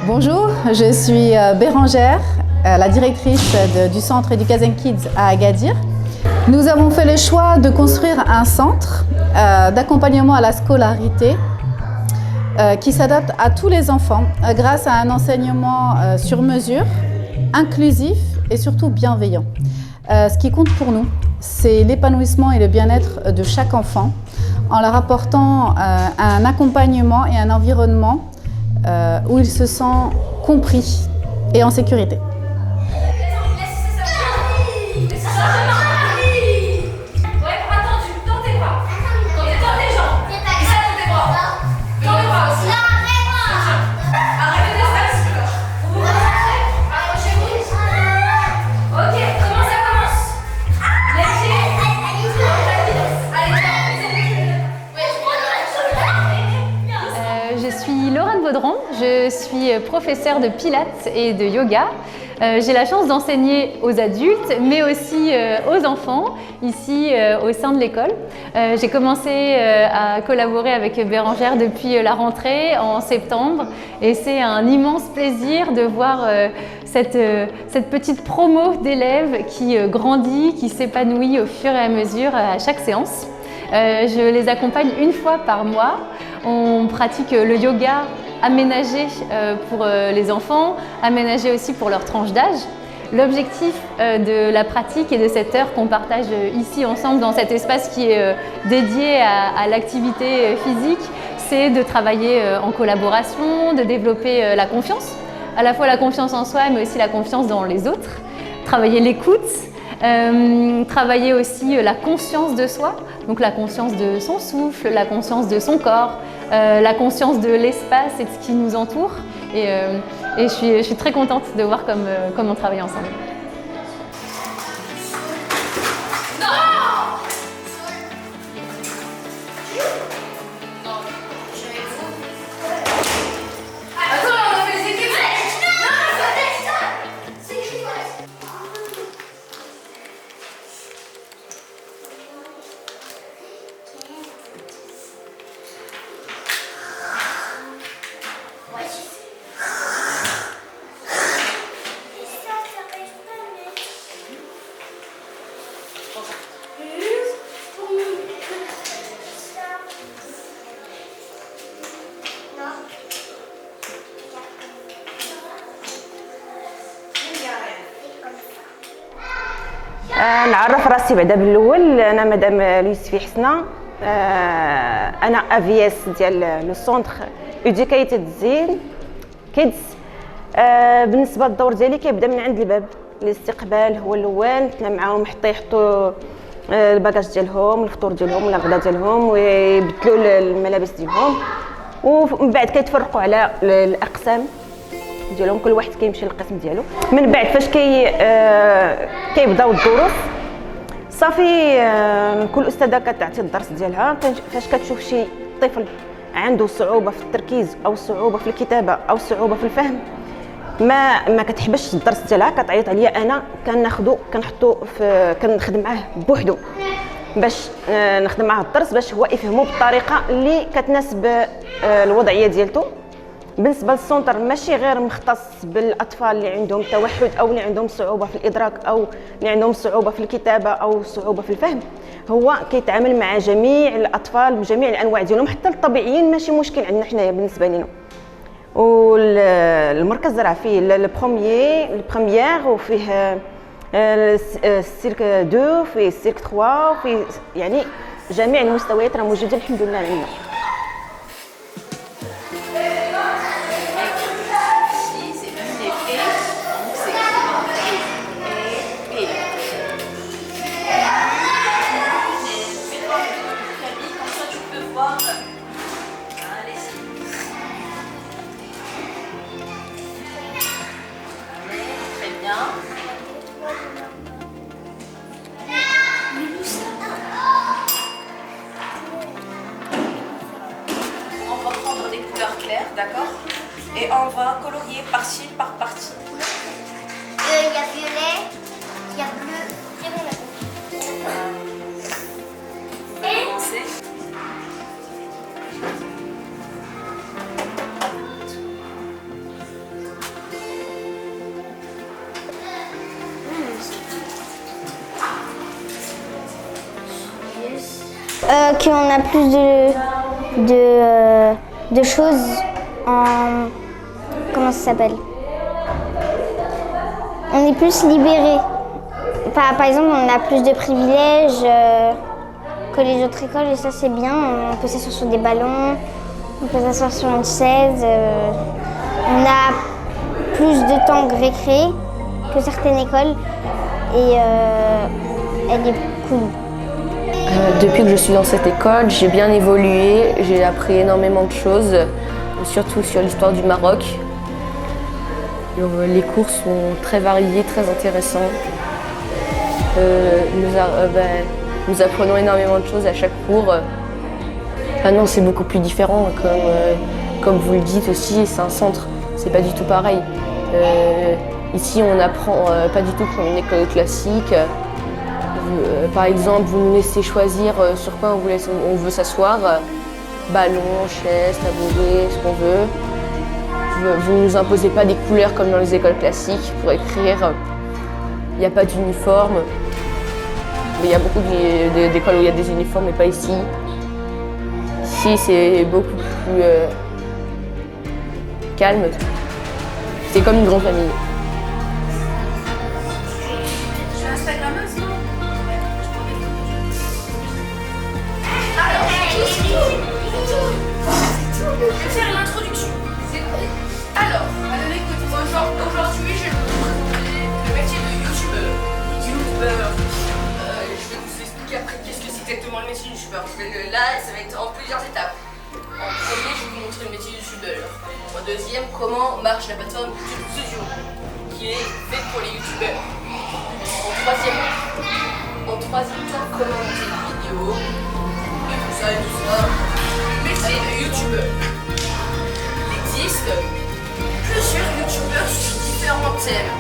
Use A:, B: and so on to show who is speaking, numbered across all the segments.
A: Bonjour, je suis Bérangère, la directrice du centre Education Kids à Agadir. Nous avons fait le choix de construire un centre d'accompagnement à la scolarité qui s'adapte à tous les enfants grâce à un enseignement sur mesure, inclusif et surtout bienveillant. Ce qui compte pour nous, c'est l'épanouissement et le bien-être de chaque enfant en leur apportant un accompagnement et un environnement où il se sent compris et en sécurité.
B: Je suis Laurent Baudron, je suis professeure de pilates et de yoga. J'ai la chance d'enseigner aux adultes, mais aussi aux enfants, ici au sein de l'école. J'ai commencé à collaborer avec Bérangère depuis la rentrée en septembre et c'est un immense plaisir de voir cette petite promo d'élèves qui grandit, qui s'épanouit au fur et à mesure à chaque séance. Je les accompagne une fois par mois. On pratique le yoga aménagé pour les enfants, aménagé aussi pour leur tranche d'âge. L'objectif de la pratique et de cette heure qu'on partage ici ensemble dans cet espace qui est dédié à l'activité physique, c'est de travailler en collaboration, de développer la confiance, à la fois la confiance en soi mais aussi la confiance dans les autres, travailler l'écoute, travailler aussi la conscience de soi, donc la conscience de son souffle, la conscience de son corps, la conscience de l'espace et de ce qui nous entoure. Et je suis très contente de voir comme on travaille ensemble.
C: نعرف راسي بعدا بالاول. انا مدام لويسفي حسنه، انا افياس ديال لو سونتر ايديكيتد زين كيدز. بالنسبه للدور ديالي كيبدا من عند الباب. الاستقبال هو الاول، حنا معاهم حتى يحطوا الباكاج ديالهم، الفطور ديالهم ولا الغدا ديالهم، ويبدلوا الملابس ديالهم، ومن بعد كيتفرقوا على الاقسام ديالهم. كل واحد كيمشي للقسم ديالو. من بعد فاش كيبداو الدروس صافي، كل استاذه كتعطي الدرس ديالها. فاش كتشوف شي طفل عنده صعوبه في التركيز او صعوبه في الكتابه او صعوبه في الفهم، ما كتحبش الدرس ديالها، كتعيط عليا انا، كنخدم معاه بوحدو باش نخدم معاه الدرس باش هو يفهمو بالطريقه اللي كتناسب الوضعيه ديالته. بالنسبه للسونتر ماشي غير مختص بالاطفال اللي عندهم توحد او اللي عندهم صعوبه في الادراك او اللي عندهم صعوبه في الكتابه او صعوبه في الفهم، هو كيتعامل مع جميع الاطفال بجميع الانواع ديالهم، حتى الطبيعيين ماشي مشكل عندنا حنايا بالنسبه لنا. والمركز راه فيه البروميير وفيه السيرك 2 وفيه السيرك 3 وفيه يعني جميع المستويات راه موجودين الحمد لله عندنا.
D: D'accord. Et on va colorier par-ci, par partie.
E: Il y a violet, il y a bleu, très bon là. qu'on a plus de choses en... Comment ça s'appelle? On est plus libérés. Par exemple, on a plus de privilèges que les autres écoles et ça c'est bien. On peut s'asseoir sur des ballons, on peut s'asseoir sur une chaise. On a plus de temps de récré que certaines écoles et elle est cool.
F: Depuis que je suis dans cette école, j'ai bien évolué, j'ai appris énormément de choses, surtout sur l'histoire du Maroc. Les cours sont très variés, très intéressants. Nous apprenons énormément de choses à chaque cours. Maintenant, c'est beaucoup plus différent, comme vous le dites aussi, c'est un centre, c'est pas du tout pareil. Ici, on n'apprend pas du tout comme une école classique. Par exemple, vous nous laissez choisir sur quoi on veut s'asseoir. Ballon, chaise, tabouret, ce qu'on veut. Vous ne nous imposez pas des couleurs comme dans les écoles classiques pour écrire. Il n'y a pas d'uniforme. Il y a beaucoup d'écoles où il y a des uniformes, mais pas ici. Ici, c'est beaucoup plus calme. C'est comme une grande famille.
D: Je suis Instagrammeuse, non? Je vais faire l'introduction. Alors, écoutez, aujourd'hui, je vais vous présenter le métier de youtubeur. Je vais vous expliquer après qu'est-ce que c'est exactement le métier de youtubeur. Là, ça va être en plusieurs étapes. En premier, je vais vous montrer le métier de youtubeur. En deuxième, comment marche la plateforme YouTube Studio, qui est faite pour les youtubeurs. En troisième temps, comment monter une vidéo. Et tout ça. Le métier de youtubeur. Il existe plusieurs youtubeurs sur différents thèmes.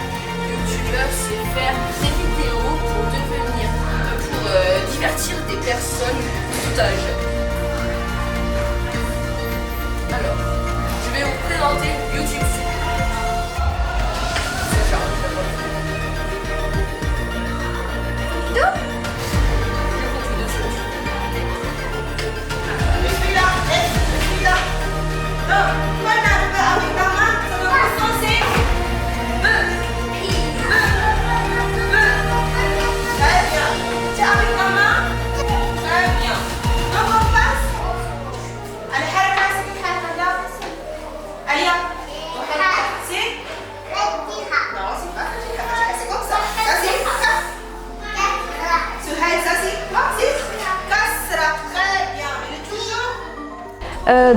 D: Youtubeur, c'est faire des vidéos pour divertir des personnes de tout âge. Alors, je vais vous présenter YouTube.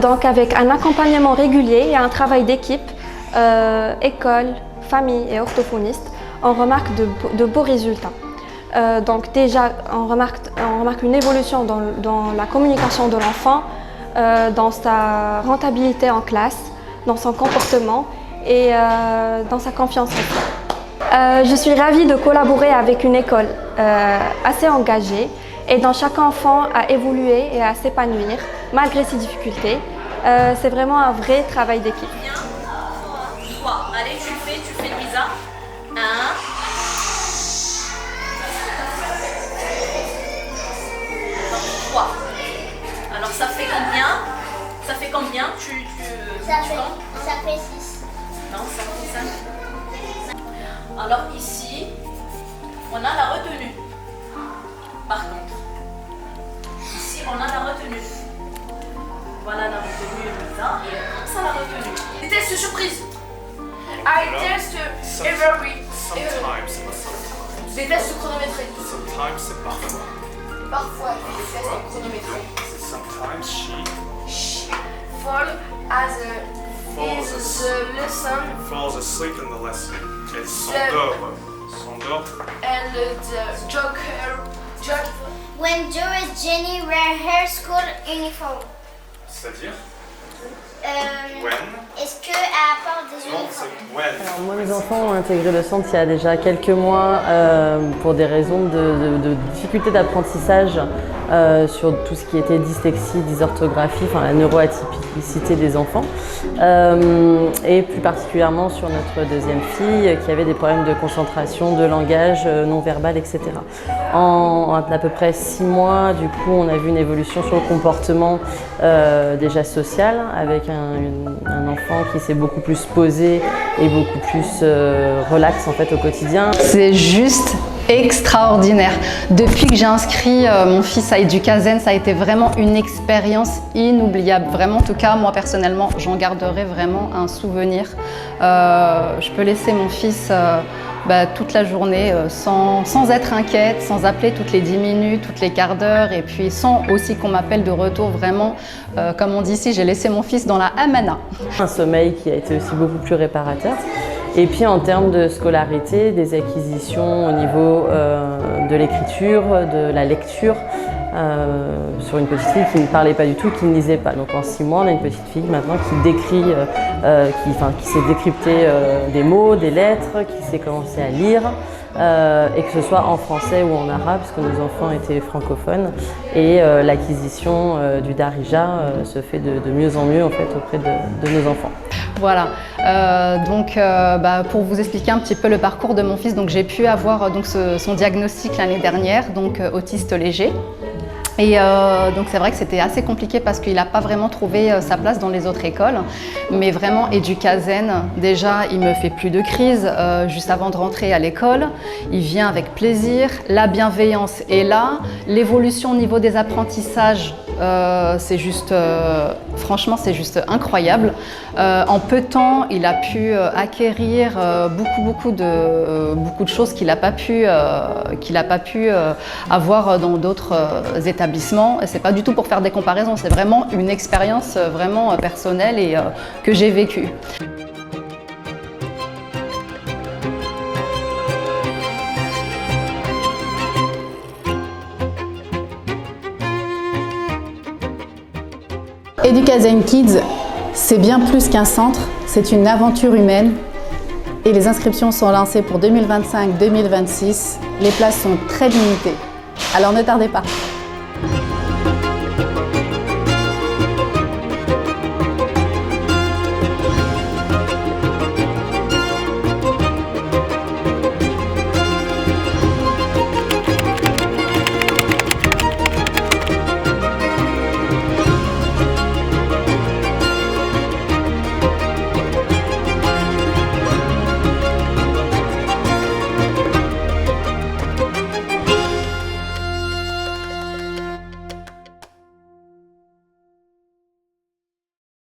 G: Donc avec un accompagnement régulier et un travail d'équipe, école, famille et orthophoniste, on remarque de beaux résultats. Donc déjà, on remarque une évolution dans la communication de l'enfant, dans sa rentabilité en classe, dans son comportement et dans sa confiance en soi. Je suis ravie de collaborer avec une école assez engagée et dont chaque enfant a évolué et à s'épanouir malgré ses difficultés. C'est vraiment un vrai travail d'équipe.
D: 3. Allez, tu fais Lisa. 1. Alors ça fait combien? Ça fait combien?
E: Ça fait 6.
D: Non, ça fait 5. Alors ici, on a la retenue. Par contre, ici on a la retenue. Voilà la retenue, Lisa, et ça la retenue. Des tests surprises. I test every.
H: Sometimes.
D: Des tests chronométrés.
H: Sometimes c'est parfois.
D: Parfois, des tests chronométrés.
H: Sometimes she
D: Fall as a lesson
H: falls asleep in the lesson. Elle s'endort.
D: and the joker.
E: When Joe and Jenny wear her school uniform.
H: C'est-à-dire
E: When?
H: when?
E: Est-ce qu'elle porte des
H: Non,
E: uniformes?
H: c'est when.
I: Alors, moi, mes enfants ont intégré le centre il y a déjà quelques mois pour des raisons de difficulté d'apprentissage sur tout ce qui était dyslexie, dysorthographie, enfin la neuroatypicité des enfants, et plus particulièrement sur notre deuxième fille qui avait des problèmes de concentration, de langage non verbal, etc. En à peu près 6 mois, du coup, on a vu une évolution sur le comportement déjà social, avec un enfant qui s'est beaucoup plus posé et beaucoup plus relax en fait au quotidien.
A: C'est juste extraordinaire. Depuis que j'ai inscrit mon fils à Educazen, ça a été vraiment une expérience inoubliable. Vraiment, en tout cas, moi personnellement, j'en garderai vraiment un souvenir. Je peux laisser mon fils toute la journée sans être inquiète, sans appeler toutes les 10 minutes, toutes les quarts d'heure, et puis sans aussi qu'on m'appelle de retour. Vraiment, comme on dit ici, j'ai laissé mon fils dans la amana.
I: Un sommeil qui a été aussi beaucoup plus réparateur. Et puis en termes de scolarité, des acquisitions au niveau de l'écriture, de la lecture, sur une petite fille qui ne parlait pas du tout, qui ne lisait pas. Donc en 6 mois, on a une petite fille maintenant qui décrit, qui sait décrypter des mots, des lettres, qui sait commencer à lire, et que ce soit en français ou en arabe, parce que nos enfants étaient francophones. Et l'acquisition du Darija se fait de mieux en mieux en fait, auprès de nos enfants.
A: Voilà, pour vous expliquer un petit peu le parcours de mon fils, j'ai pu avoir son diagnostic l'année dernière, donc autiste léger. Et donc c'est vrai que c'était assez compliqué parce qu'il n'a pas vraiment trouvé sa place dans les autres écoles. Mais vraiment, Educazen, déjà, il me fait plus de crise juste avant de rentrer à l'école. Il vient avec plaisir, la bienveillance est là. L'évolution au niveau des apprentissages, c'est juste, franchement, c'est juste incroyable. En peu de temps, il a pu acquérir beaucoup de choses qu'il n'a pas pu, avoir dans d'autres établissements. Et c'est pas du tout pour faire des comparaisons, c'est vraiment une expérience vraiment personnelle et que j'ai vécue. Educazen Kids, c'est bien plus qu'un centre, c'est une aventure humaine. Et les inscriptions sont lancées pour 2025-2026. Les places sont très limitées. Alors ne tardez pas.